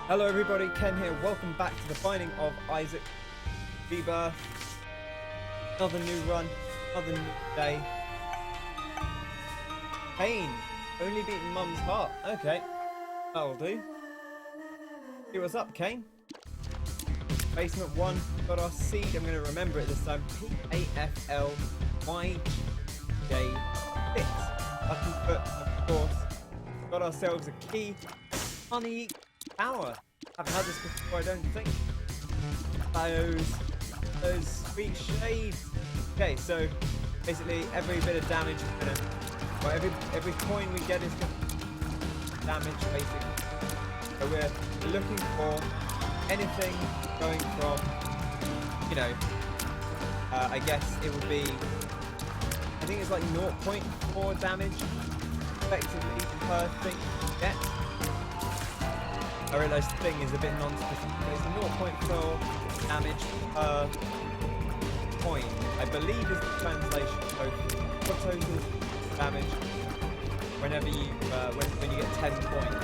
Hello everybody, Ken here. Welcome back to the Finding of Isaac Rebirth. Another new run, another new day. Cain, only beaten Mum's heart. Okay, that'll do. See what's up, Cain. Basement 1, got our seed. I'm going to remember it this time. PAFL YJ6. Lucky foot, of course. Got ourselves a key. Honey power. Haven't had this before, I don't think. Those sweet shades. Okay, so basically every bit of damage is gonna, or every coin we get is gonna damage basically. So we're looking for anything going from, you know, I guess it would be, I think it's like 0.4 damage effectively per thing you get. I realise the thing is a bit non-specific, but it's 0.4 damage per coin, I believe is the translation. So what total damage whenever you, when you get 10 coins.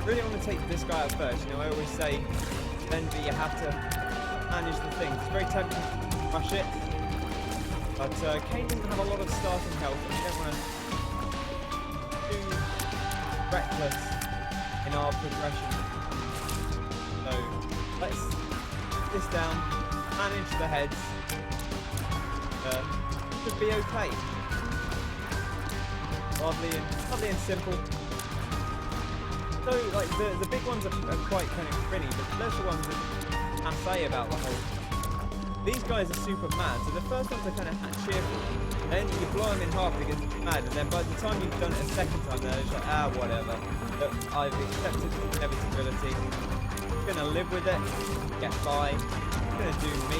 Really want to take this guy out first. You know, I always say, Envy, you have to manage the thing. It's very tempting to rush it, but Cain doesn't have a lot of starting health, and you don't want to be too reckless in our progression. So let's put this down, manage the heads. Should be okay. Lovely and simple. So like the big ones are quite kind of pretty, but those are the ones that I say about the whole. These guys are super mad. So the first ones are kind of cheerful. Then you blow them in half because it's mad, and then by the time you've done it a second time, they're just like, whatever. Look, I've accepted inevitability. I'm gonna live with it, get by. I'm gonna do me.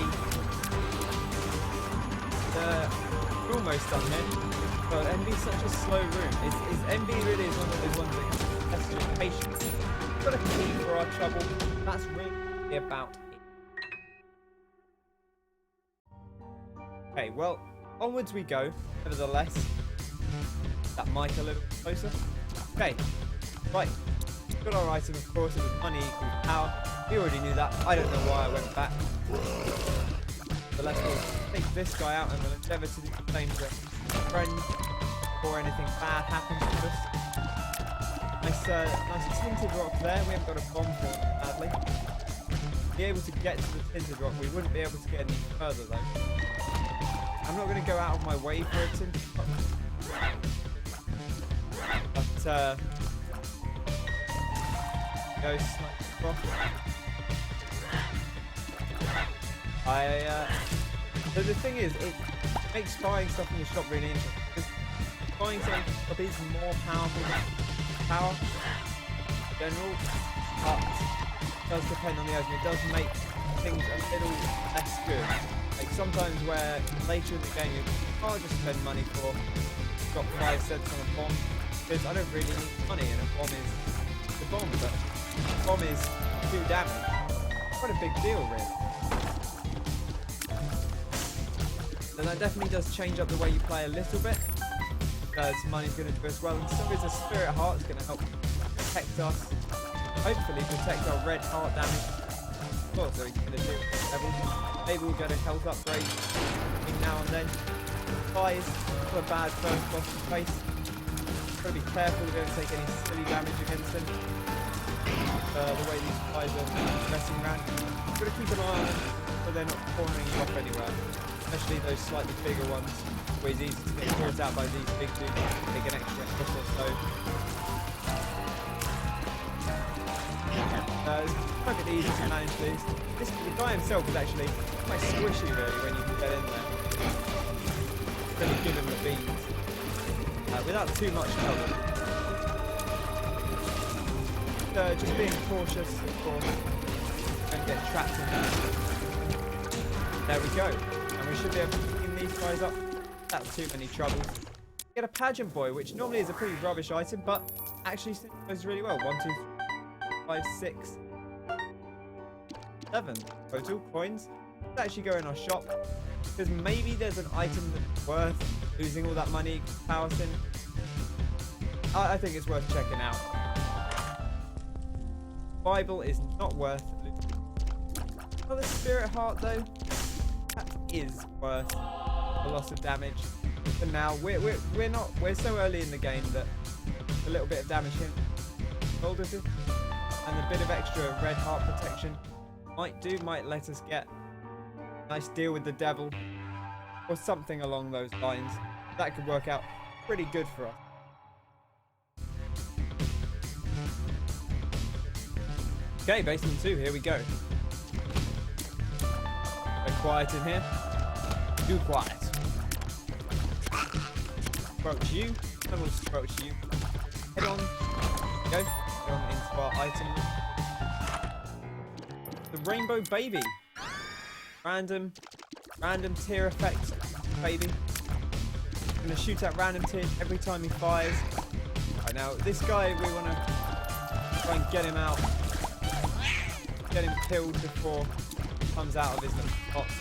We're almost done here. But Envy's such a slow room. Envy really is one of those ones that tests your patience. We've got a key for our trouble. That's really about it. Okay, well, onwards we go. Nevertheless, that mic a little closer. Okay, right. Got our item, of course. It was money equals power. We already knew that. I don't know why I went back. But let's go take this guy out and we'll endeavour to do the same to friends before anything bad happens to us. Nice tinted rock there. We haven't got a bomb for it, sadly. Be able to get to the tinted rock. We wouldn't be able to get any further though. I'm not going to go out of my way for a tinted rock. But go snipe rock. So the thing is, it makes buying stuff in the shop really interesting. Because buying something in the shop is more powerful than power in general, but it does depend on the item. It does make things a little less good. Like sometimes where later in the game you can't just spend money for drop 5 cents on a bomb, because I don't really need money and a bomb is the bomb, but a bomb is 2 damage. Quite a big deal really. So that definitely does change up the way you play a little bit. Because money's going to do as well, and so is a spirit heart. It's going to help protect us. Hopefully protect our red heart damage. Of course, so we can do levels. Maybe we'll get a health upgrade between now and then. Spies, not a bad first boss to face. Got to be careful we don't take any silly damage against them. The way these spies are messing around. Got to keep an eye on them so they're not cornering you off anywhere. Especially those slightly bigger ones. Always easy to get caught out by these big dudes. Take an extra hit or so. It's quite a bit easy to manage these. The guy himself is actually quite squishy really when you can get in there. Really give him the beans. Without too much trouble. Just being cautious, of course. Don't get trapped in there. There we go. And we should be able to clean these guys up without too many troubles. Get a pageant boy, which normally is a pretty rubbish item, but actually goes really well. 1, 2, 3, 5, 6, 7 total coins. Let's actually go in our shop, because maybe there's an item that's worth losing all that money power in. I think it's worth checking out. Bible is not worth losing. Oh, the Spirit Heart though, that is worth a loss of damage. But now we're so early in the game that a little bit of damage here, and a bit of extra red heart protection might let us get a nice deal with the devil or something along those lines. That could work out pretty good for us. Okay, basement 2, here we go. Very quiet in here. Too quiet. Approach you. I will approach you. Head on. Go. Head on into our item. The Rainbow Baby. Random tear effect baby. I'm gonna shoot at random tears every time he fires. Right, now this guy, we wanna try and get him out. Get him killed before he comes out of his box.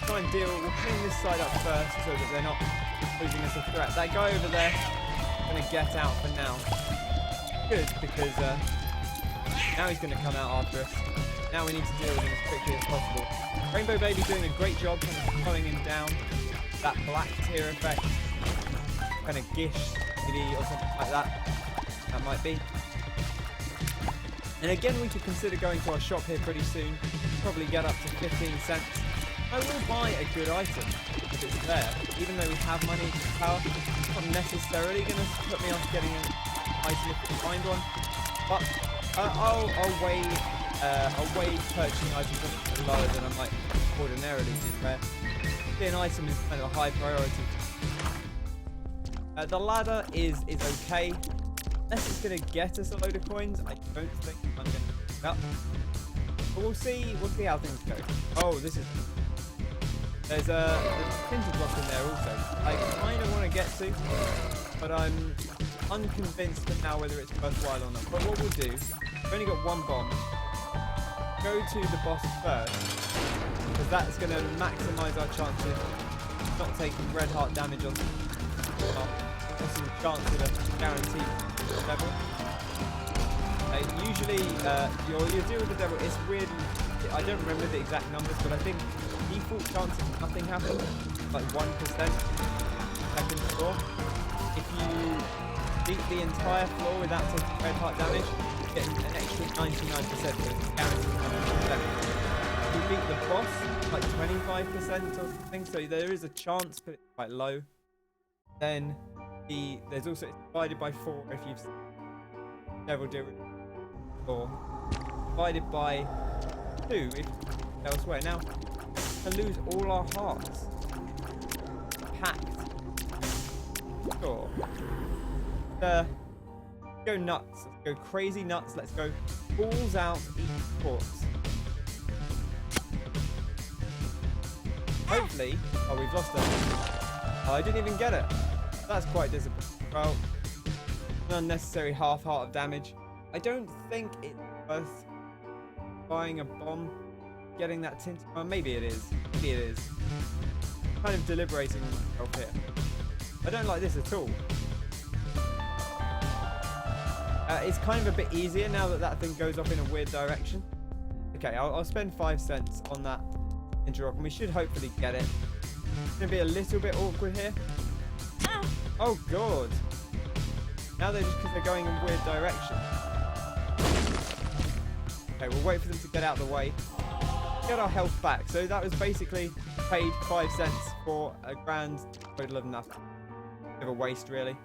Try and we'll clean this side up first so that they're not posing us a threat. That guy over there is going to get out for now. Good, because now he's going to come out after us. Now we need to deal with him as quickly as possible. Rainbow Baby doing a great job kind of slowing him down. That black tear effect, kind of gish maybe or something like that. That might be. And again, we could consider going to our shop here pretty soon. Probably get up to 15 cents. I will buy a good item if it's there. Even though we have money to power, it's not necessarily going to put me off getting an item if we find one. But I'll weigh purchasing items a bit lower than I might ordinarily do there. An item is kind of a high priority. The ladder is okay. Unless it's going to get us a load of coins, I don't think I'm going to pick it up. But we'll see how things go. Oh, there's a tinted block in there also. I kind of want to get to, but I'm unconvinced for now whether it's worthwhile or not. But what we'll do, we've only got one bomb. Go to the boss first, because that's going to maximise our chances of not taking red heart damage on some chance of a guaranteed level. Usually your deal with the devil is weird. I don't remember the exact numbers, but I think default chance of nothing happens like 1% second floor. If you beat the entire floor without taking red heart damage, you get an extra 99%, so it's guaranteed 100%. If you beat the boss like 25% or something, so there is a chance, but it's quite low. Then there's also, it's divided by 4 if you've devil deal with 4. Divided by 2 if elsewhere. Now, to lose all our hearts. Packed. Sure. Go nuts. Let's go crazy nuts. Let's go balls out, eat corpse. Hopefully. Oh, we've lost it. Oh, I didn't even get it. That's quite disappointing. Well, an unnecessary half heart of damage. I don't think it's worth buying a bomb, getting that tint. Well, maybe it is. Maybe it is. I'm kind of deliberating on myself here. I don't like this at all. It's kind of a bit easier now that that thing goes off in a weird direction. Okay, I'll spend 5 cents on that interrock, and we should hopefully get it. It's going to be a little bit awkward here. Oh, God. Now they're just because they're going in weird directions. Okay, we'll wait for them to get out of the way. Get our health back. So that was basically paid 5 cents for a grand total of nothing. Bit of a waste, really.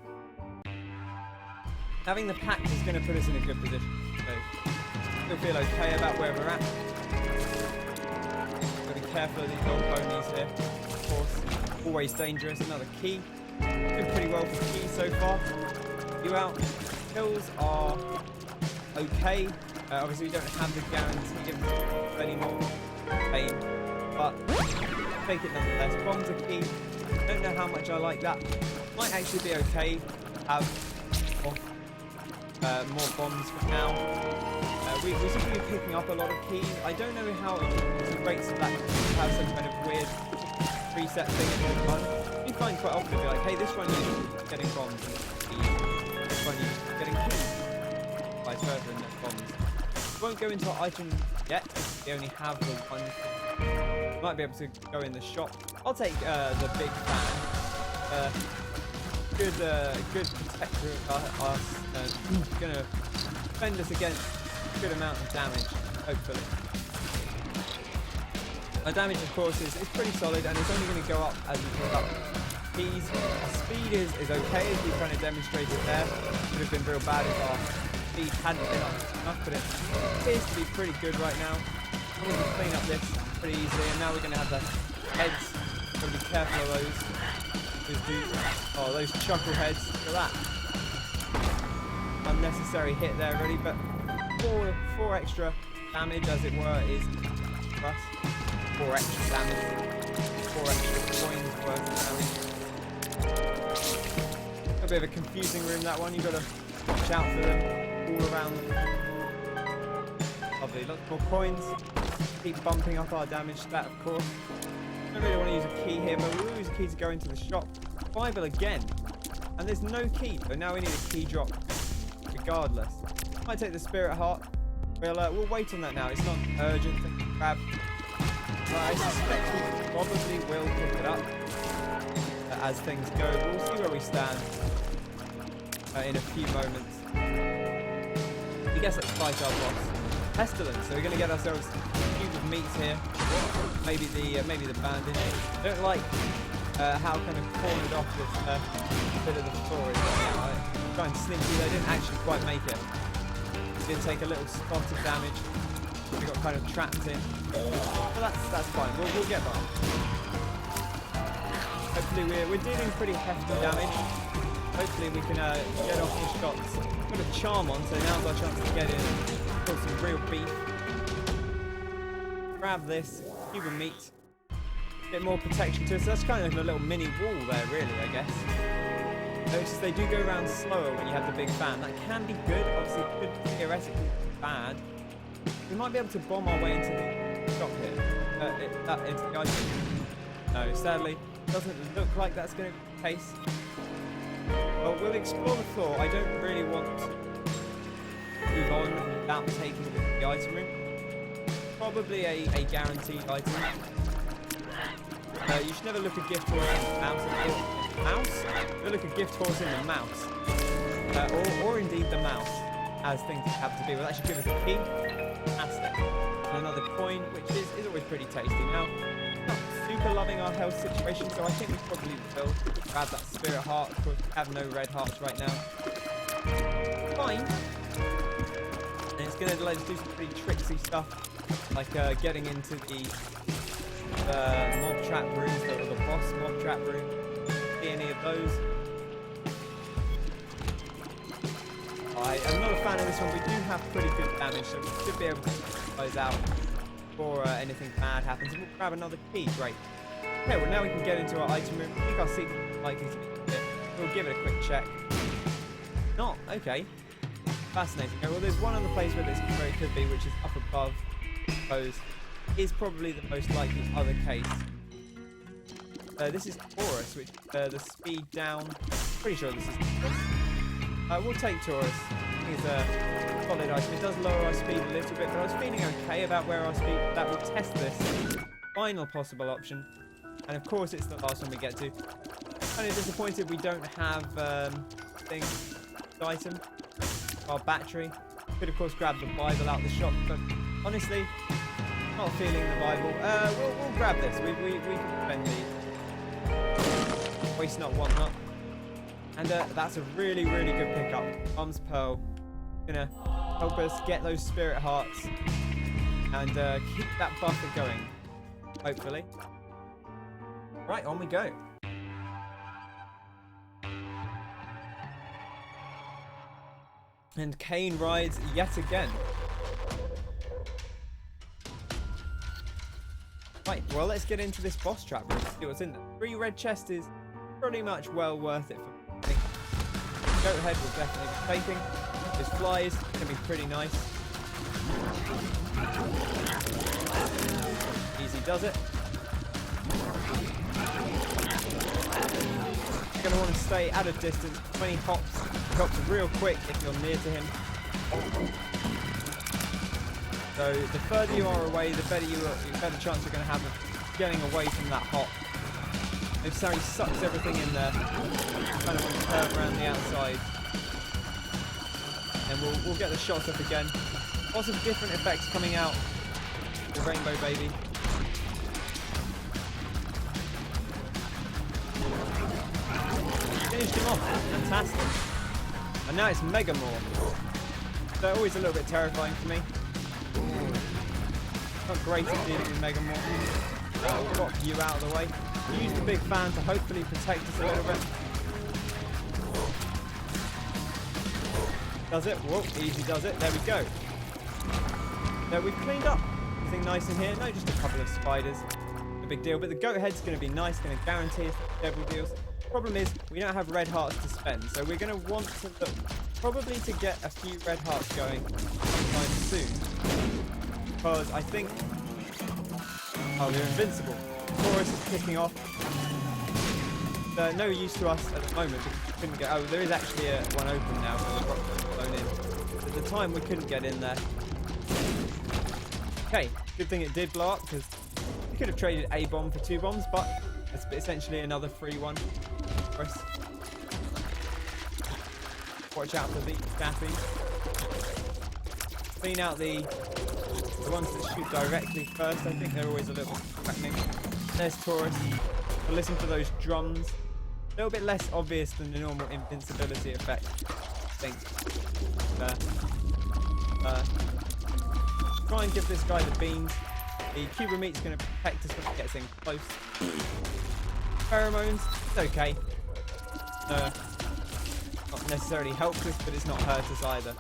Having the pack is going to put us in a good position. So still feel okay about where we're at. Got to be careful of these old ponies here. Of course, always dangerous. Another key. Doing pretty well for keys so far. You out. Kills are okay. Obviously, we don't have the guarantee of anymore. Pain. But take it nonetheless. Bombs are key. Don't know how much I like that. Might actually be okay to have more bombs for now. We seem to be picking up a lot of keys. I don't know how it's great to have some kind of weird preset thing at the run. You find quite often to be like, hey, this one you're getting bombs and keys. This one you're getting keys. Vice versa and bombs. Won't go into our item yet. We only have the one. Might be able to go in the shop. I'll take the big fan. Good protector of us. Gonna defend us against a good amount of damage, hopefully. Our damage, of course, is pretty solid, and it's only going to go up as we pick up keys. Our speed is okay, as we kind of demonstrated there. Would have been real bad if our speed hadn't been up enough, but it appears to be pretty good right now. We can clean up this pretty easily, and now we're going to have the heads. Got to be careful of those. Those chuckle heads. Look at that. Unnecessary hit there, really, but four extra damage, as it were, is for us. 4 extra damage. 4 extra coins worth of damage. A bit of a confusing room, that one. You've got to watch out for them all around them. Lovely. Lots more coins. Keep bumping up our damage stat, of course. Don't really want to use a key here, but we'll use a key to go into the shop. Bible again. And there's no key, so now we need a key drop regardless. Might take the spirit heart. We'll wait on that now. It's not urgent to grab. But I suspect we probably will pick it up as things go. We'll see where we stand in a few moments. I guess let's fight our boss. Pestilence. So we're going to get ourselves a cube of meat here. Maybe the bandage. I don't like how kind of cornered off this bit of the floor is right now. I try and sneak through. I didn't actually quite make it. We did take a little spot of damage. We got kind of trapped in. But that's fine. We'll get by. Hopefully we're dealing pretty hefty damage. Hopefully we can get off the shots. Put a charm on, so now's our chance to get in and put some real beef. Grab this, cube of meat. Bit more protection to us. So that's kind of a little mini wall there, really, I guess. Notice they do go around slower when you have the big fan. That can be good. Obviously, it could theoretically be bad. We might be able to bomb our way into the shop here. Into the item. No, sadly, doesn't look like that's going to be the case. Well, we'll explore the floor. I don't really want to move on without taking the item room. Probably a guaranteed item. You should never look a gift horse in the mouse. You'll look a gift horse in the mouse. Or indeed the mouse, as things happen to be. Will actually give us a key. Fantastic. And another coin, which is always pretty tasty. Now, not super loving our health situation, so I think we probably will grab that spirit heart. Of course, we have no red hearts right now. Fine. And it's going to let us do some pretty tricksy stuff, like getting into the mob trap rooms, or the boss mob trap room. See any of those? I'm not a fan of this one. We do have pretty good damage, so we should be able to take those out before anything bad happens. And we'll grab another key. Great. Okay, well now we can get into our item room. I think our secret is likely to be here. We'll give it a quick check. Not. Okay. Fascinating. Okay, well, there's one other place where this very could be, which is up above. I suppose is probably the most likely other case. This is Taurus, which the speed down. Pretty sure this is Taurus. We'll take Taurus. He's a solid item. It does lower our speed a little bit, but I was feeling okay about where our speed. That will test this final possible option, and of course it's the last one we get to. Kind of disappointed we don't have item. Our battery. Could of course grab the Bible out the shop, but honestly, not feeling the Bible. We'll grab this. We can spend the waste not, want not. And that's a really, really good pickup. Arms Pearl. Gonna help us get those spirit hearts and keep that buffer going. Hopefully. Right, on we go. And Cain rides yet again. Right, well, let's get into this boss trap room. See what's in there. 3 red chests is pretty much well worth it for me. Goat head will definitely be taking. His flies can be pretty nice. Easy does it. You're going to want to stay at a distance. 20 hops. Hops real quick if you're near to him. So the further you are away, the better chance you're going to have of getting away from that hop. If Sari sucks everything in there, kind of want to curve around the outside, and we'll get the shots up again. Lots of different effects coming out. The rainbow baby. Finished him off. Fantastic. And now it's Mega Morph. They're always a little bit terrifying for me. Not great at dealing with Mega Morph. We'll pop you out of the way. Use the big fan to hopefully protect us a little bit. Does it? Whoa, easy does it. There we go. Now we've cleaned up everything nice in here. No, just a couple of spiders. No big deal. But the goat head's going to be nice, going to guarantee us several deals. Problem is, we don't have red hearts to spend, so we're going to want to look probably to get a few red hearts going sometime soon. Because I think... Oh, we're invincible. Taurus is kicking off. No use to us at the moment because we couldn't get... Oh, there is actually one open now, so the rock's blown in. At the time, we couldn't get in there. Okay, good thing it did blow up because we could have traded a bomb for 2 bombs, but it's essentially another free one. Watch out for these staffies. Clean out the ones that shoot directly first. I think they're always a little bit threatening. There's Taurus. But listen for those drums. A little bit less obvious than the normal invincibility effect, I think. Try and give this guy the beans. The Cuba meat's going to protect us when it gets in close. Pheromones, it's okay. Not necessarily helps us, but it's not hurt us either.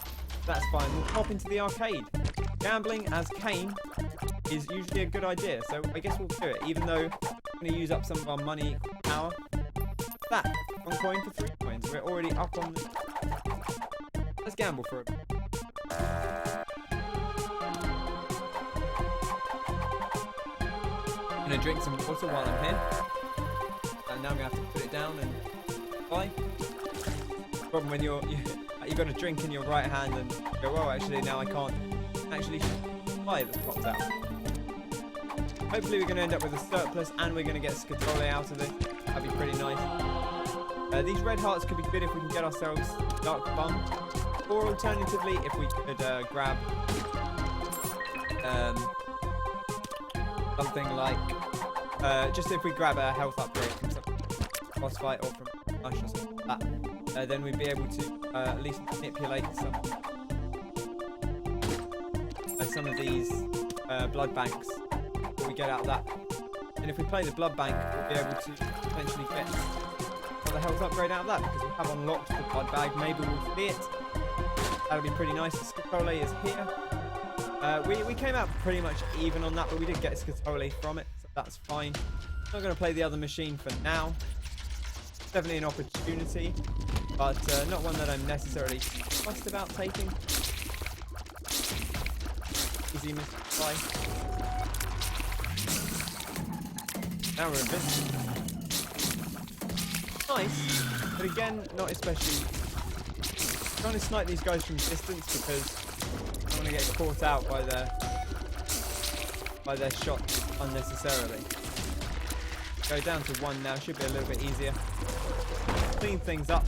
That's fine. We'll pop into the arcade. Gambling as Cain is usually a good idea, so I guess we'll do it, even though we're going to use up some of our money power. That, 1 coin for 3 coins. We're already up on the... Let's gamble for it. I'm going to drink some water while I'm here. And now I'm going to have to put it down and buy. Problem when you've got a drink in your right hand and go, well, actually now I can't actually buy that pops out. Hopefully we're going to end up with a surplus and we're going to get Scatole out of this. That'd be pretty nice. These red hearts could be good if we can get ourselves Dark Bum, or alternatively if we could grab something like just if we grab a health upgrade from some boss fight or from Mush or something like that, then we'd be able to at least manipulate some of these blood banks before we get out of that. And if we play the blood bank, we'll be able to potentially get another health upgrade out of that because we have unlocked the blood bag. Maybe we'll see it. That'll be pretty nice. The Scatole is here. We came out pretty much even on that, but we did get Scatole from it, so that's fine. I'm not going to play the other machine for now. Definitely an opportunity, but not one that I'm necessarily fussed about taking. Easy misfly. Now we're invincible. Nice, but again, not especially. I'm trying to snipe these guys from distance because I don't want to get caught out by their shots unnecessarily. Go down to 1 now, should be a little bit easier. Clean things up.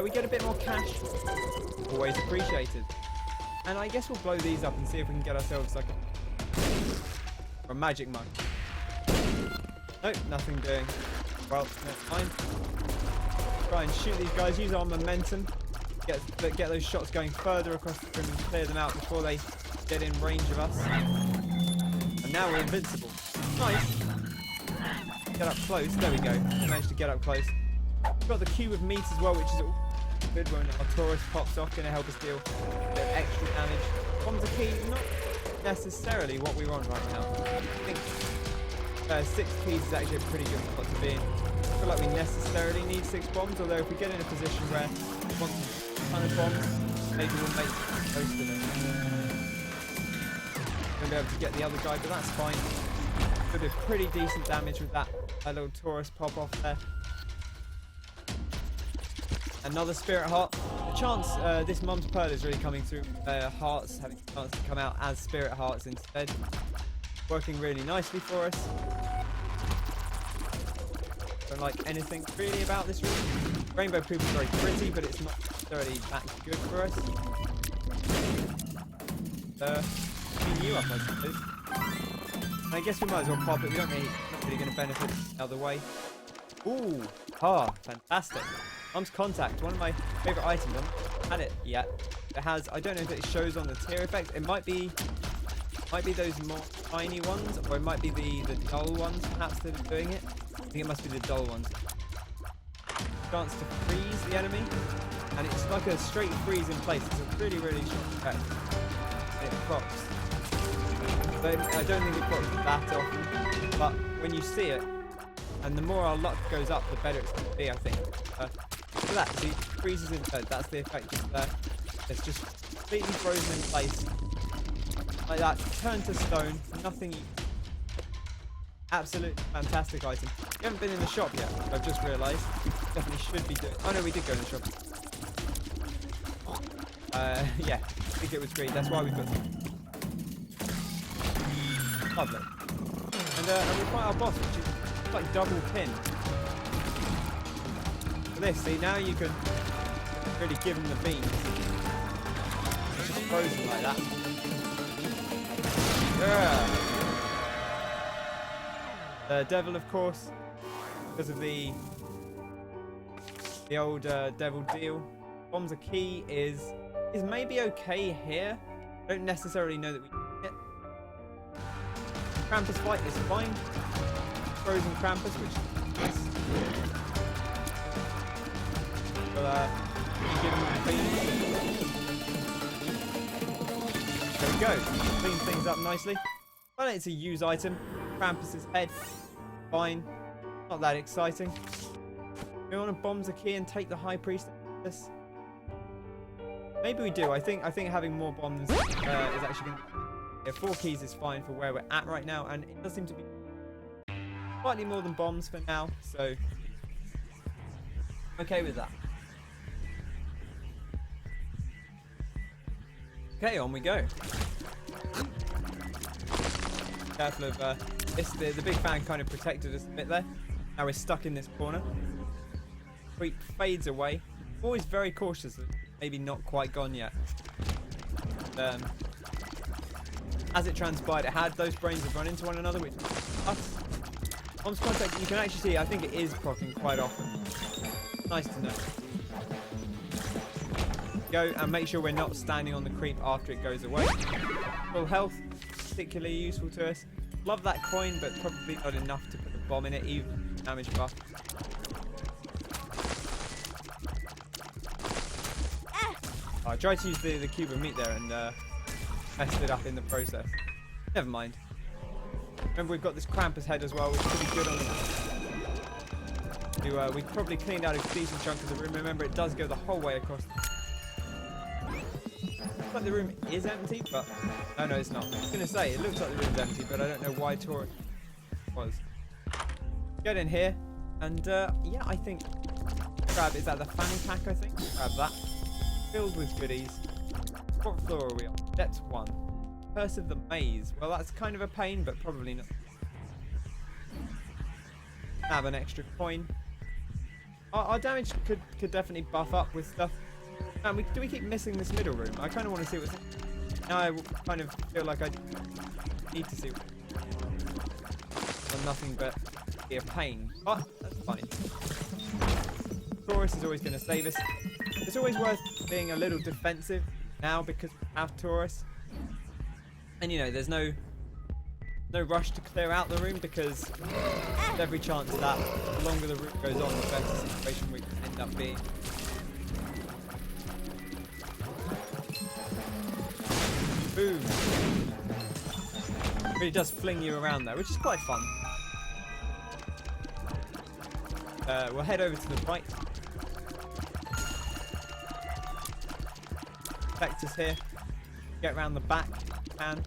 We get a bit more cash, always appreciated. And I guess we'll blow these up and see if we can get ourselves like a magic mug. Nope, nothing doing. Well, that's fine. Try and shoot these guys, use our momentum. Get those shots going further across the room and clear them out before they get in range of us. And now we're invincible. Nice. Get up close. There we go. Managed to get up close. We've got the cube of meat as well, which is good when our Taurus pops off. Going to help us deal a bit of extra damage. Bombs are key. Not necessarily what we want right now. I think 6 keys is actually a pretty good spot to be in. I feel like we necessarily need 6 bombs, although if we get in a position where we want a ton of bombs, maybe we'll make most of them. We'll be able to get the other guy, but that's fine. Could do pretty decent damage with that little Taurus pop off there. Another Spirit Heart. the chance, this Mum's Pearl is really coming through. Hearts having a chance to come out as Spirit Hearts instead. Working really nicely for us. Don't like anything really about this room. Rainbow Poop is very pretty, but it's not necessarily that good for us. Clean you up, I suppose. And I guess we might as well pop it. We don't really, not really going to benefit the other way. Ooh, fantastic. Mum's Contact, one of my favourite items. I haven't had it yet. It has, I don't know if it shows on the tier effect. It might be those more tiny ones, or it might be the dull ones perhaps that are doing it. I think it must be the dull ones. Chance to freeze the enemy, and it's like a straight freeze in place. It's a really, really strong effect. And it procs. But I don't think it procs that often, but when you see it, and the more our luck goes up, the better it's going to be, I think. Look at that, see, freezes in bed, that's the effect just there. It's just completely frozen in place. Like that, turned to stone, nothing. Absolute fantastic item. We haven't been in the shop yet, I've just realised. Definitely should be doing. Oh no, we did go in the shop. Yeah, I think it was green, that's why we put them. Lovely. And we fight our boss, which is like double pin. For this, see, now you can really give him the beans. It's just frozen like that. Yeah. The devil, of course, because of the old devil deal. Bombs are key is maybe okay here. I don't necessarily know that we need it. Krampus fight is fine. Frozen Krampus, which is nice. But give him the beans. There we go. Clean things up nicely. Well, it's a use item. Krampus's head. Fine. Not that exciting. We want to bomb the key and take the High Priest of this. Maybe we do. I think having more bombs is actually going to... Yeah, 4 keys is fine for where we're at right now, and it does seem to be slightly more than bombs for now, so okay with that. Okay, on we go. Careful of this. The big fan kind of protected us a bit there. Now we're stuck in this corner. Creep fades away. Always very cautious. Maybe not quite gone yet. As it transpired, it had those brains have run into one another, which us. Mum's Contact, you can actually see, I think it is proccing quite often. Nice to know. Go and make sure we're not standing on the creep after it goes away. Full health, particularly useful to us. Love that coin, but probably not enough to put a bomb in it, even damage buff. I tried to use the cube of meat there and messed it up in the process. Never mind. Remember, we've got this Krampus head as well, which is pretty good on it. We probably cleaned out a decent chunk of the room. Remember, it does go the whole way across. Looks like the room is empty, but... Oh, no, it's not. I was going to say, it looks like the room's empty, but I don't know why Tor was. Get in here, and yeah, I think... Grab, is that the fanny pack, I think? Grab that. Filled with goodies. What floor are we on? That's 1. Curse of the Maze. Well, that's kind of a pain, but probably not. Have an extra coin. Our damage could definitely buff up with stuff. And do we keep missing this middle room? I kind of want to see what's... Now I kind of feel like I need to see nothing but be a pain. But that's fine. Taurus is always going to save us. It's always worth being a little defensive now because we have Taurus. And you know, there's no rush to clear out the room because there's every chance that the longer the room goes on, the better situation we can end up being. Boom. Really does fling you around there, which is quite fun. We'll head over to the right. Vectors here. Get around the back. Can.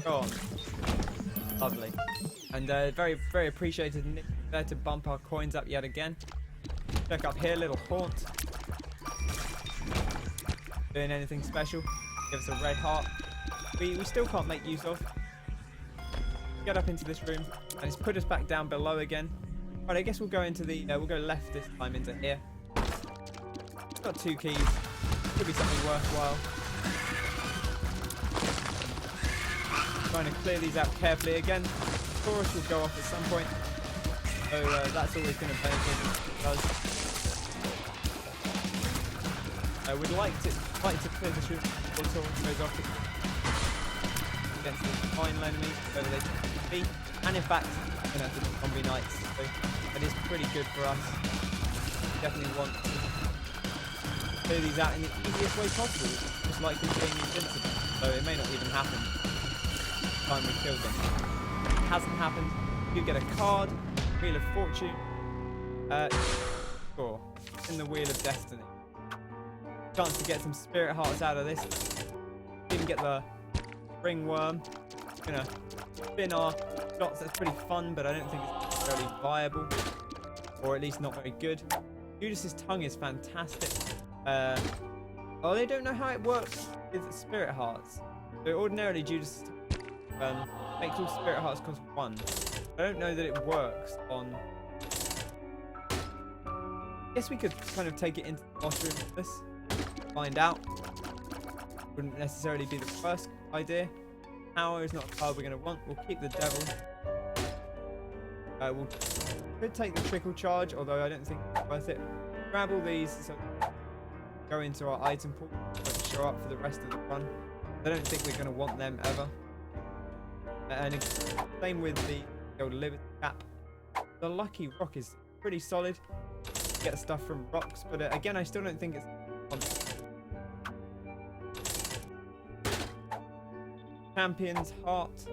Go on. Lovely. And very, very appreciated Nick there to bump our coins up yet again. Check up here, little haunt. Doing anything special? Give us a red heart. We still can't make use of. Get up into this room, and it's put us back down below again. Right, I guess we'll go into the we'll go left this time into here. Got 2 keys. Could be something worthwhile. Trying to clear these out carefully again. Chorus will go off at some point, so that's always going to benefit us. We'd like to clear the room before Chorus goes off against the final enemies, whether they can be. And in fact, you know, the zombie knights. So it is pretty good for us. We definitely want to clear these out in the easiest way possible, just like them being invincible. So it may not even happen the time we kill them. It hasn't happened. You get a card, Wheel of Fortune, sure, in the Wheel of Destiny. Chance to get some spirit hearts out of this. Even get the ringworm. Gonna spin our shots. That's pretty fun, but I don't think it's necessarily viable, or at least not very good. Judas's tongue is fantastic. Oh, they don't know how it works with spirit hearts. So ordinarily Judas makes all spirit hearts cost 1. I don't know that it works on. I guess we could kind of take it into the boss room with this. Find out. Wouldn't necessarily be the first idea. Power is not a card we're going to want. We'll keep the devil. We'll could take the trickle charge, although I don't think it's worth it. Grab all these, so go into our item pool and show up for the rest of the run. I don't think we're going to want them ever. And same with the old Liberty Cap. The Lucky Rock is pretty solid. Get stuff from rocks, but again, I still don't think it's fun. Champion's Heart.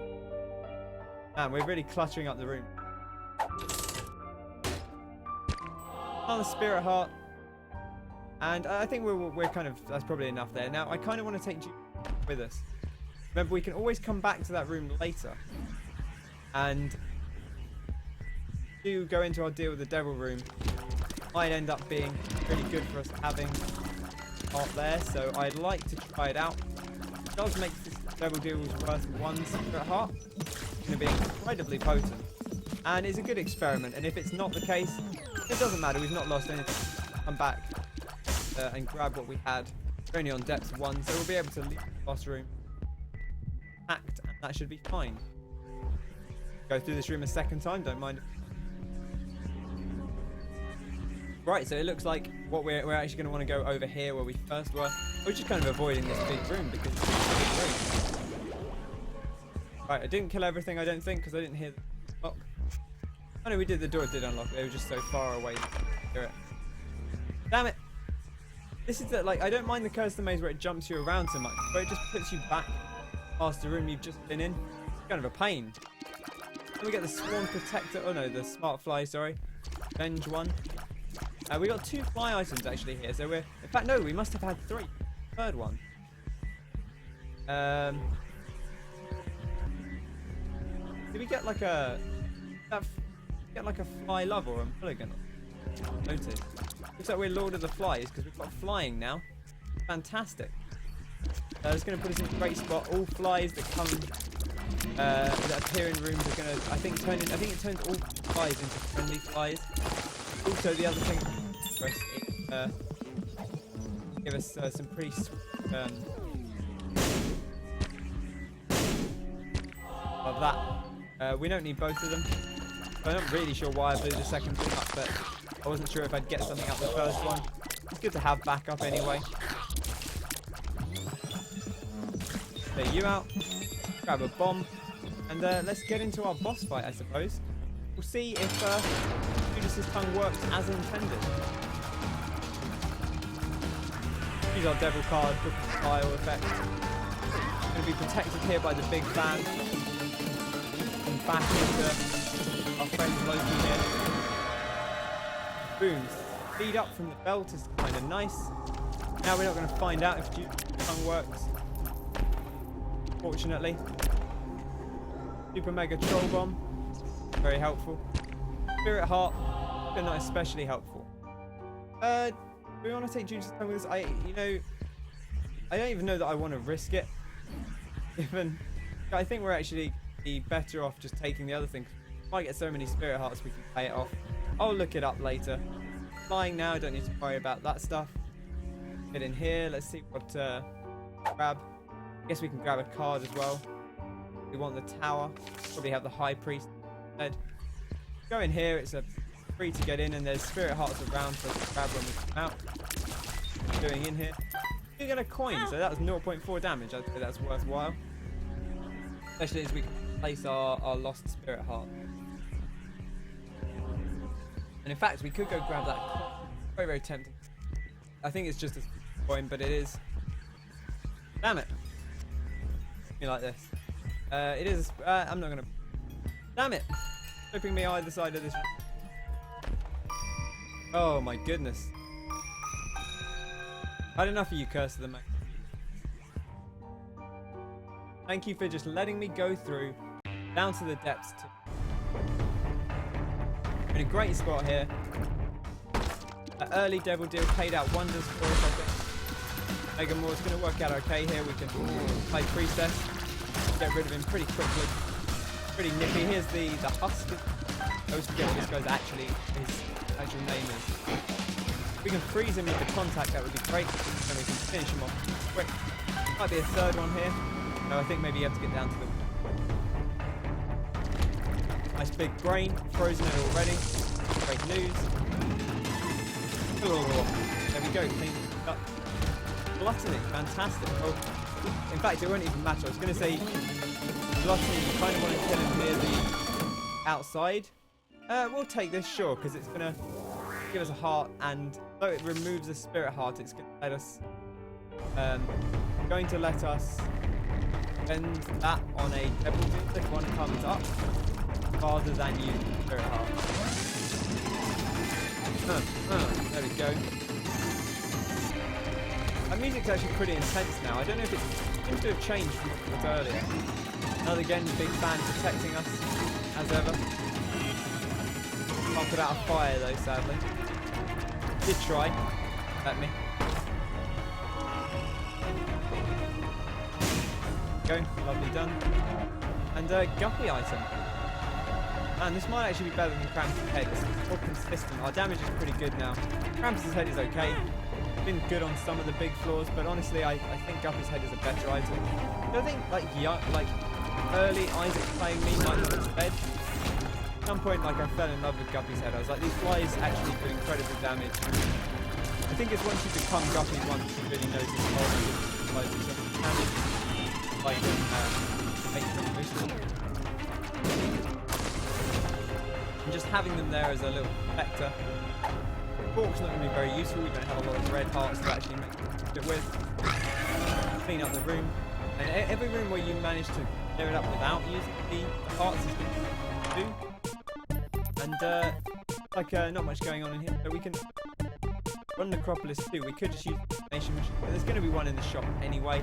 Man, we're really cluttering up the room. Another Spirit Heart. And I think we're kind of, that's probably enough there. Now, I kind of want to take you with us. Remember, we can always come back to that room later. And do go into our deal with the devil room. Might end up being really good for us having out there. So I'd like to try it out. It does make this devil deal worth 1 Spirit Heart. It's going to be incredibly potent. And it's a good experiment. And if it's not the case, it doesn't matter. We've not lost anything. Come back and grab what we had. We're only on depth 1, so we'll be able to leave the boss room packed, and that should be fine. Go through this room a second time, don't mind. Right, so it looks like what we're actually going to want to go over here where we first were. We're just kind of avoiding this big room because it's a big room. Right, I didn't kill everything, I don't think, because I didn't hear the lock. Oh no, we did. The door did unlock. They were just so far away. Hear it. Damn it! This is the, like, I don't mind the Curse of the Maze where it jumps you around so much, but it just puts you back past the room you've just been in. It's kind of a pain. Then we get the Swarm Protector. Oh no, the Smart Fly, sorry. Venge 1. We got 2 fly items actually here, so we're... In fact, no, we must have had 3. Third one. Did we get like a... Get like a fly love or a mulligan? Noted. Looks like we're Lord of the Flies because we've got flying now. Fantastic. It's going to put us in a great spot. All flies that come that appear in rooms are going to, I think it turns all flies into friendly flies. Also, the other thing for us is give us some pretty of that. We don't need both of them. I'm not really sure why I blew the second thing up, but I wasn't sure if I'd get something out the first one. It's good to have backup anyway. Clear you out. Grab a bomb. And let's get into our boss fight, I suppose. We'll see if Judas's tongue works as intended. Use our devil card with the style effect. Going to be protected here by the big fan. And back into our friend Loki here. Boom. Speed up from the belt is kind of nice. Now we're not going to find out if Judas's tongue works. Fortunately. Super Mega Troll Bomb. Very helpful. Spirit Heart, but not especially helpful. Do we want to take Judas' time with this? I don't even know that I want to risk it. Given, I think we're actually be better off just taking the other thing. We might get so many Spirit Hearts we can pay it off. I'll look it up later. Flying now, don't need to worry about that stuff. Get in here, let's see what grab. I guess we can grab a card as well. We want the tower. Probably have the High Priest instead. Go in here, it's a free to get in, and there's Spirit Hearts around for us to grab when we come out. Going in here. We're going to coin, so that was 0.4 damage. I'd say that's worthwhile. Especially as we place our lost Spirit Heart. And in fact, we could go grab that coin. Very, very tempting. I think it's just a coin, but it is. Damn it. Me like this. It is. I'm not going to. Damn it. Flipping me either side of this. Oh my goodness. I had enough of you, Curse of the Mac. Thank you for just letting me go through down to the depths. In a great spot here. That early Devil Deal paid out wonders for us, I think. Mega Moore's going to work out okay here. We can play Priestess. Get rid of him pretty quickly. Pretty nippy. Here's the Husk. I always forget what this guy's his actual name is. If we can freeze him with the contact, that would be great. Then we can finish him off quick. Might be a third one here. No, I think maybe you have to get down to the... Nice big brain. Frozen it already. Great news. Oh, there we go. Clean up. Gluttony. Fantastic. Oh, in fact, it won't even matter. I was going to say Gluttony. You kind of want to kill him near the outside. We'll take this, sure, because it's going to give us a heart, and though it removes a Spirit Heart, it's going to let us spend that on a Devil Deal if one comes up, rather than use Spirit Heart. There we go. That music's actually pretty intense now. I don't know if it seems to have changed from what it was earlier. Another again, big fan protecting us, as ever. Can't put out a fire though, sadly. Did try. Let me. Go. Lovely done. And Guppy item. Man, this might actually be better than Krampus' head. It's more consistent. Our damage is pretty good now. Krampus' head is okay. Been good on some of the big floors, but honestly, I think Guppy's head is a better item. I think like early Isaac playing me might have its bed. At some point, like I fell in love with Guppy's head. I was like, these flies actually do incredible damage. I think it's once you become Guppy once you really notice all the flies do so much damage. Like make them useful. And just having them there as a little vector. Fork's not going to be very useful. We don't have a lot of red hearts to actually make it with. Clean up the room. And every room where you manage to clear it up without using the hearts is good to do. And not much going on in here. So we can run Necropolis too. We could just use Nation Machine. But there's going to be one in the shop anyway.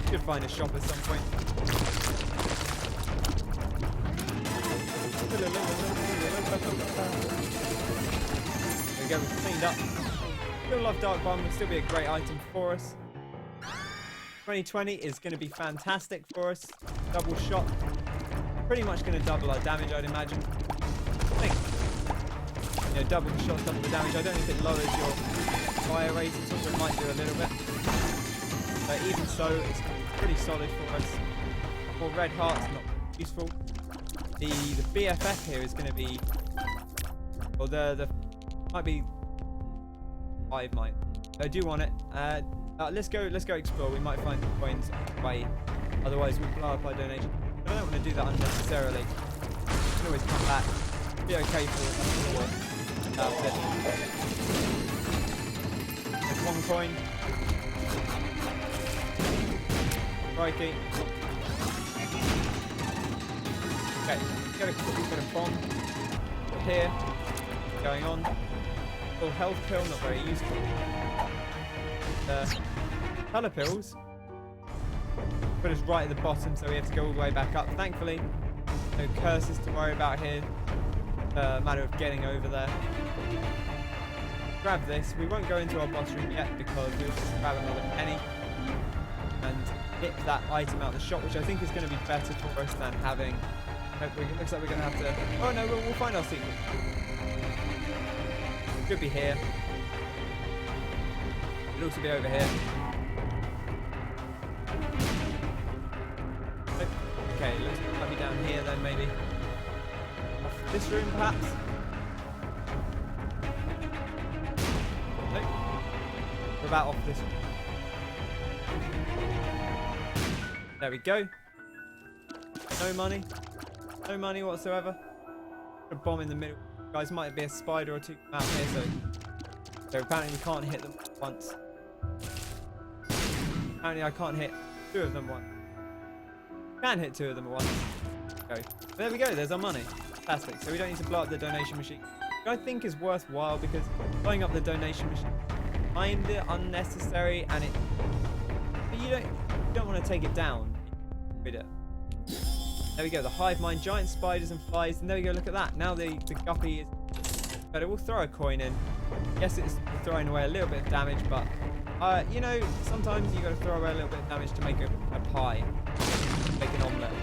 Should find a shop at some point. There we go, we've cleaned up. Still love Dark Bomb, would still be a great item for us. 2020 is going to be fantastic for us. Double shot. Pretty much going to double our damage, I'd imagine. I think, double the shots, double the damage. I don't think it lowers your fire rate at all, but it might do a little bit. But even so, it's going to be pretty solid for us. More red hearts, not useful. The BFF here is going to be, well, the might be 5 mine. I do want it. Let's go explore. We might find coins way. Otherwise, we'll blow up our donation. But I don't want to do that unnecessarily. We can always come back. Be okay for it. There's 1 coin. Crikey. Okay, get a quick bit of bomb here. Going on. Full health pill, not very useful. Colour pills put us right at the bottom, so we have to go all the way back up. Thankfully, no curses to worry about here. matter of getting over there. Grab this. We won't go into our boss room yet because we'll just grab another penny and hit that item out of the shop, which I think is going to be better for us than having... It looks like we're going to have to... Oh no, we'll find our secret. Could be here. Could also be over here. Okay, looks like it might be down here then, maybe. Off this room, perhaps? Nope. We're about off this room. There we go. No money. No money whatsoever. A bomb in the middle. Guys, might be a spider or two out here, so apparently we can't hit them once. Apparently I can't hit two of them once. Can hit two of them at once. Go. There we go, there's our money. Fantastic. So we don't need to blow up the donation machine. Which I think is worthwhile because blowing up the donation machine is kinda unnecessary and you don't want to take it down. Read it. There we go, the hive mind, giant spiders and flies, and there we go, look at that. Now the guppy is better. We'll throw a coin in. Yes, it's throwing away a little bit of damage, but you know, sometimes you got to throw away a little bit of damage to make a pie, make an omelette.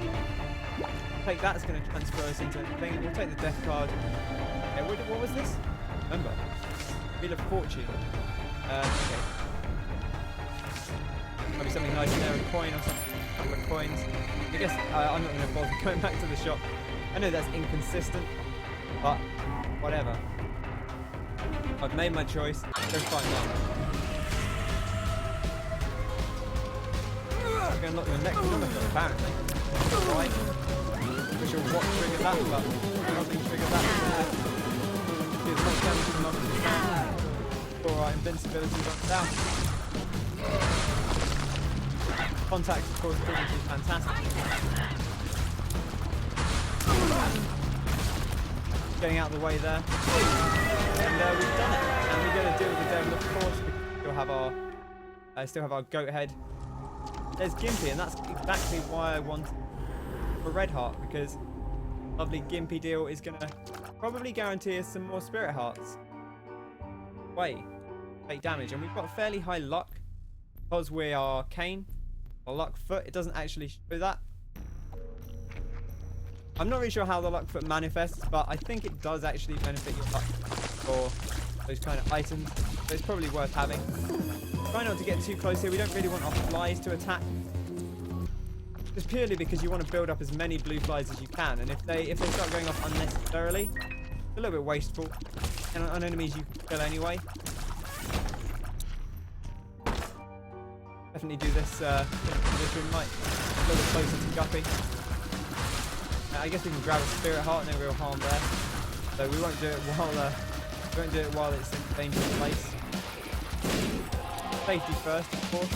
Take that, it's going to transfer us into anything. We'll take the death card. Okay, what was this? Remember, Wheel of Fortune. Okay. Might be something nice in there, a coin or something. A couple of coins. I guess I'm not going to bother going back to the shop. I know that's inconsistent, but whatever. I've made my choice. Go find out. I'm going to unlock the next number, apparently. Right. I'm not sure what triggered that, but nothing triggered that. Do as much damage as long as we can before our invincibility runs out. Contact, of course, proving to be fantastic. Getting out of the way there. And we've done it. And we're going to deal with the devil, of course. We still have our goat head. There's Gimpy, and that's exactly why I want a red heart, because lovely Gimpy deal is going to probably guarantee us some more spirit hearts. Take damage, and we've got fairly high luck because we are Cain. Our luck foot, it doesn't actually show that. I'm not really sure how the luck foot manifests, but I think it does actually benefit your luck for those kind of items. So it's probably worth having. Try not to get too close here. We don't really want our flies to attack. Just purely because you want to build up as many blue flies as you can. And if they start going off unnecessarily, it's a little bit wasteful. And on enemies you can kill anyway. Definitely do this room right. A little bit closer to Guppy. I guess we can grab a spirit heart, no real harm there. So we won't do it while it's in a dangerous place. Safety first, of course.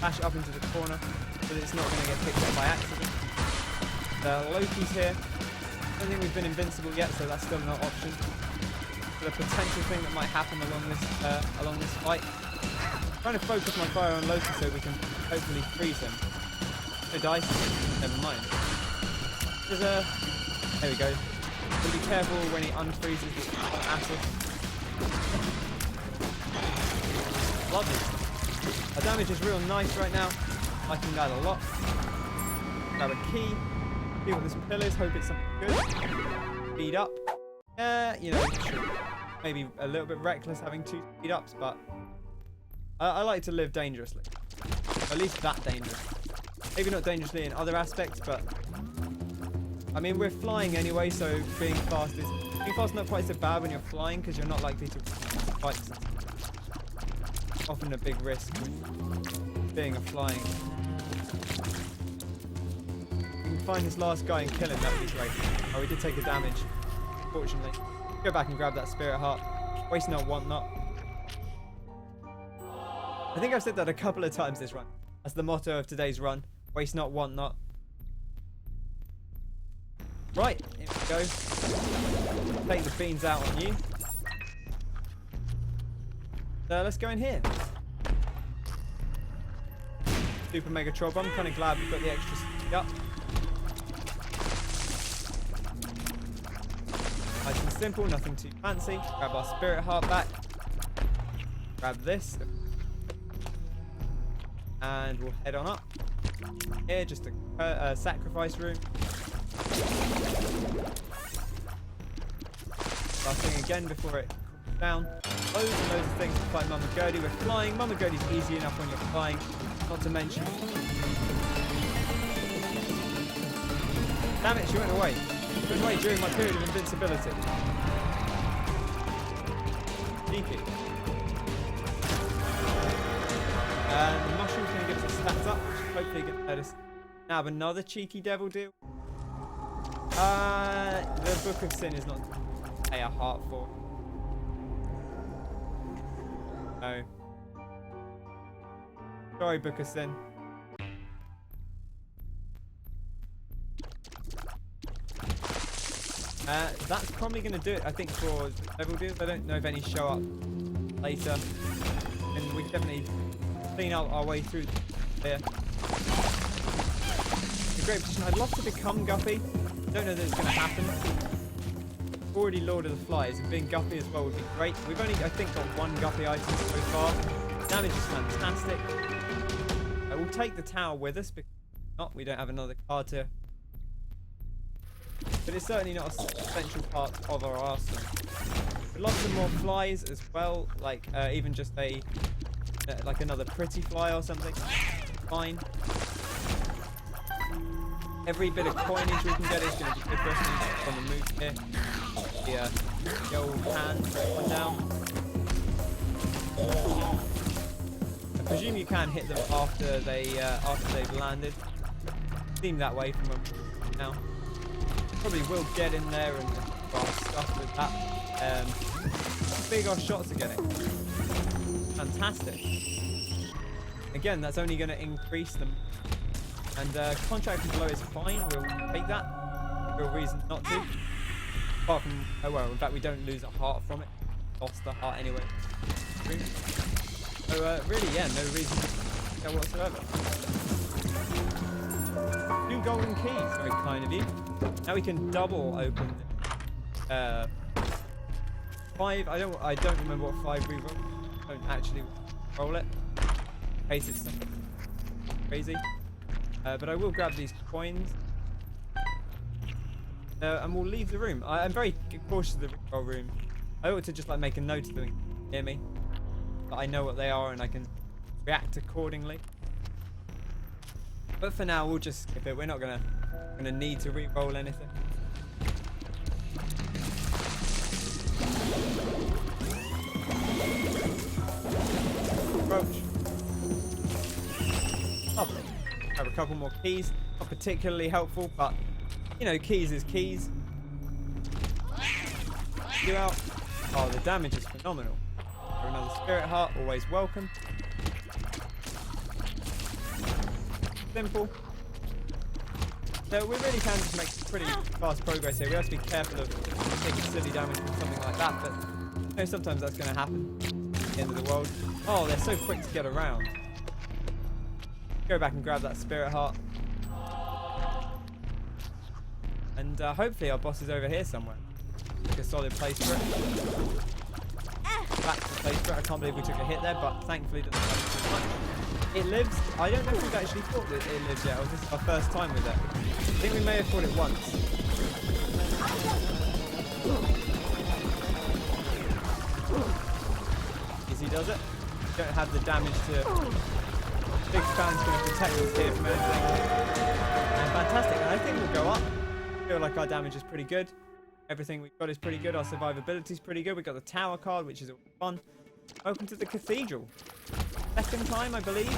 Bash it up into the corner so that it's not going to get picked up by accident. Loki's here. I don't think we've been invincible yet, so that's still not an option. But a potential thing that might happen along this fight. I'm trying to focus my fire on Loki so we can hopefully freeze him. No dice. Never mind. There we go. So be careful when he unfreezes the acid. Lovely. Our damage is real nice right now. Liking that a lot. Grab a key. See what this pill is. Hope it's something good. Speed up. You know, maybe a little bit reckless having 2 speed ups, but I like to live dangerously. At least that dangerous. Maybe not dangerously in other aspects, but I mean, we're flying anyway, so being fast not quite so bad when you're flying because you're not likely to fight. Often a big risk being a flying. We can find this last guy and kill him, that would be great. Oh, we did take a damage, fortunately. Go back and grab that spirit heart. Waste not, want not. I think I've said that a couple of times this run. That's the motto of today's run. Waste not, want not. Right, here we go. Take the beans out on you. So let's go in here. Super Mega Troll Bomb. Kind of glad we've got the extra speed up. simple, nothing too fancy. Grab our spirit heart back. Grab this. And we'll head on up. Here, just a sacrifice room. Last thing again before it cools down. Loads and loads of things to fight Mama Gertie. We're flying. Mama Gertie's easy enough when you're flying. Not to mention. Damn it, she went away. She went away during my period of invincibility. Cheeky. And the mushroom's going to give us a stats up, which hopefully going to let us nab another cheeky devil deal. The Book of Sin is not a heart for. No. Sorry, Book of Sin. That's probably going to do it, I think, for devil deals. I don't know if any show up later. And we definitely clean out our way through here. It's a great position. I'd love to become Guppy. Don't know that it's going to happen. Already Lord of the Flies, and being Guppy as well would be great. We've only, I think, got one Guppy item so far. Damage is fantastic. We'll take the tower with us because we don't have another card to. But it's certainly not a essential part of our arsenal. But lots of more flies as well, like even just a like another pretty fly or something. Fine. Every bit of coinage we can get is going to be good for us on the move here. The old hand, one down. I presume you can hit them after they've landed. Seem that way from now. Probably will get in there and stuff with that. How big our shots are getting. Fantastic. Again, that's only going to increase them. And contracting blow is fine. We'll take that. Real reason not to. Apart from, oh well, in fact we don't lose a heart from it. Lost the heart anyway. So really, yeah, no reason whatsoever. 2 golden keys, very kind of you. Now we can double open 5. I don't remember what 5 we roll. Don't actually roll it. In case it's something crazy. But I will grab these coins. And we'll leave the room. I'm very cautious of the reroll room. I ought to just like make a note of them, hear me? But I know what they are and I can react accordingly. But for now, we'll just skip it. We're not gonna need to re-roll anything. Approach. Lovely. Grab a couple more keys. Not particularly helpful, but you know, keys is keys. You out. Oh, the damage is phenomenal. For another spirit heart, always welcome. Simple. So we really can just make pretty fast progress here. We have to be careful of taking silly damage from something like that, but you know, sometimes that's going to happen at the end of the world. Oh, they're so quick to get around. Go back and grab that spirit heart. And hopefully our boss is over here somewhere. Like a solid place for it. Back to the place for it. I can't believe we took a hit there, but thankfully it doesn't matter too much. It lives. I don't know if we've actually thought that it lives yet, or this is our first time with it. I think we may have fought it once. Easy does it. Don't have the damage to. Big fan's going to protect us here from anything. And fantastic. And I think we'll go up. I feel like our damage is pretty good. Everything we've got is pretty good. Our survivability is pretty good. We've got the tower card, which is fun. Open to the cathedral. Second time, I believe.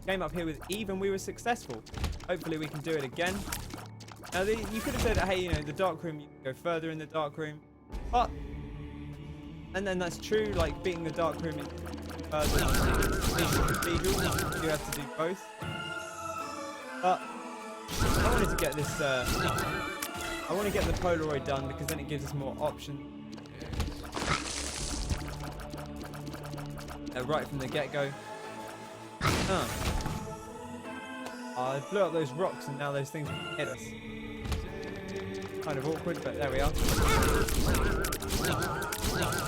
Came up here with Eve and we were successful. Hopefully we can do it again. Now, you could have said, hey, you know, the dark room, you can go further in the dark room. But, and then that's true, like beating the dark room is further in the cathedral. You have to do both. But, I wanted to get this, I want to get the Polaroid done because then it gives us more options. Right from the get-go. I blew up those rocks and now those things hit us. kind of awkward, but there we are.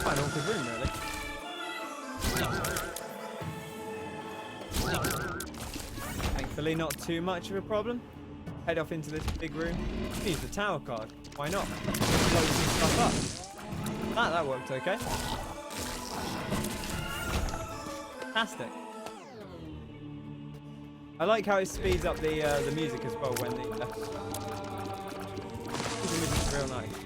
Quite an awkward room, really. Thankfully, not too much of a problem. Head off into this big room. Use the tower card. Why not? Blow some stuff up. That worked okay. Fantastic. I like how it speeds up the music as well when the music's real nice.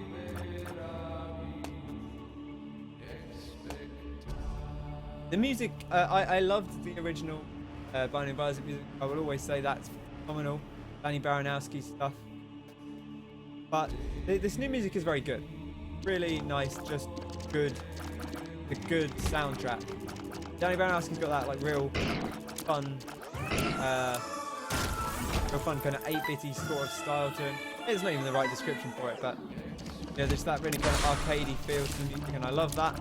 The music, I loved the original Binding of Isaac music. I will always say that's phenomenal. Danny Baranowski stuff. But this new music is very good. Really nice, just good. The good soundtrack. Danny Baranowski's got that like real fun kind of 8-bitty sort of style to him. It's not even the right description for it, but yeah, there's that really kind of arcadey feel to the music, and I love that.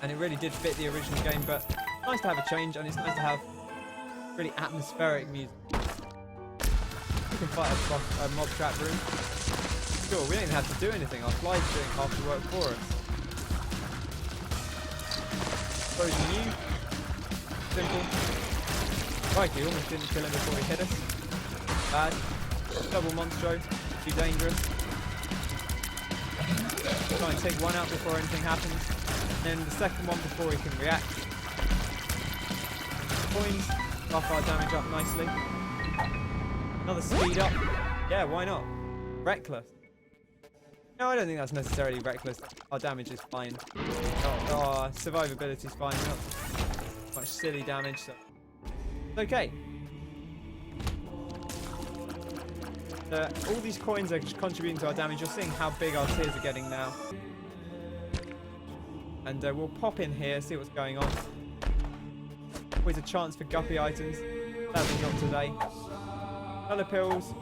And it really did fit the original game, but it's nice to have a change, and it's nice to have really atmospheric music. We can fight a mob trap room. Sure, we don't even have to do anything. Our fly's doing half the work for us. Exposing you. Simple. Crikey, almost didn't kill him before he hit us. Bad. Double Monstro. Too dangerous. Try and take one out before anything happens. And then the second one before he can react. Coins. Buff our damage up nicely. Another speed up. Yeah, why not? Reckless. No, I don't think that's necessarily reckless. Our damage is fine. Our survivability is fine. Not much silly damage, so it's okay. All these coins are contributing to our damage. You're seeing how big our tiers are getting now. And we'll pop in here, see what's going on. Always a chance for guppy items. Sadly not today. Telepills.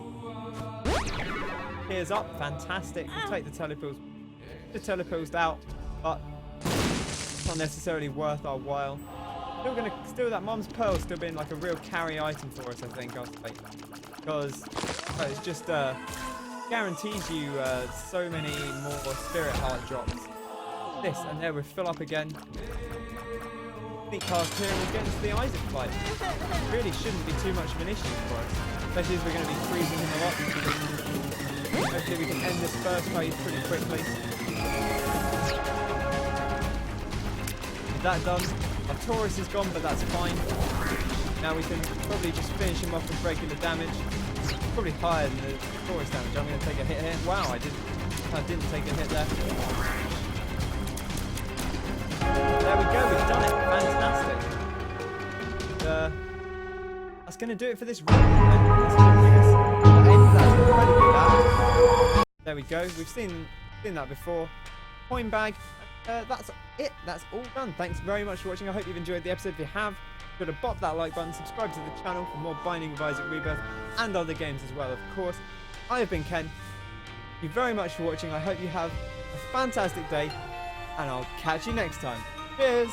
Tears up, fantastic. We'll take the telepills. The telepills out, but not necessarily worth our while. Still that Mom's Pearl still being like a real carry item for us, I think, I'll say. Because it's just guarantees you so many more spirit heart drops. This, and there we fill up again. Sneak past here and we'll get into the Isaac fight. Really shouldn't be too much of an issue for us. Especially as we're going to be freezing him a lot. Hopefully we can end this first phase pretty quickly. With that done, our Taurus is gone, but that's fine. Now we can probably just finish him off with regular damage. Probably higher than the Taurus damage. I'm going to take a hit here. Wow, I didn't take a hit there. There we go, we've done it. Fantastic. That's going to do it for this round. That's going to bring us to the end. That's incredibly loud. There we go. We've seen that before. Coin bag. That's it. That's all done. Thanks very much for watching. I hope you've enjoyed the episode. If you have, be sure to bop that like button. Subscribe to the channel for more Binding of Isaac Rebirth and other games as well, of course. I have been Ken. Thank you very much for watching. I hope you have a fantastic day, and I'll catch you next time. Cheers!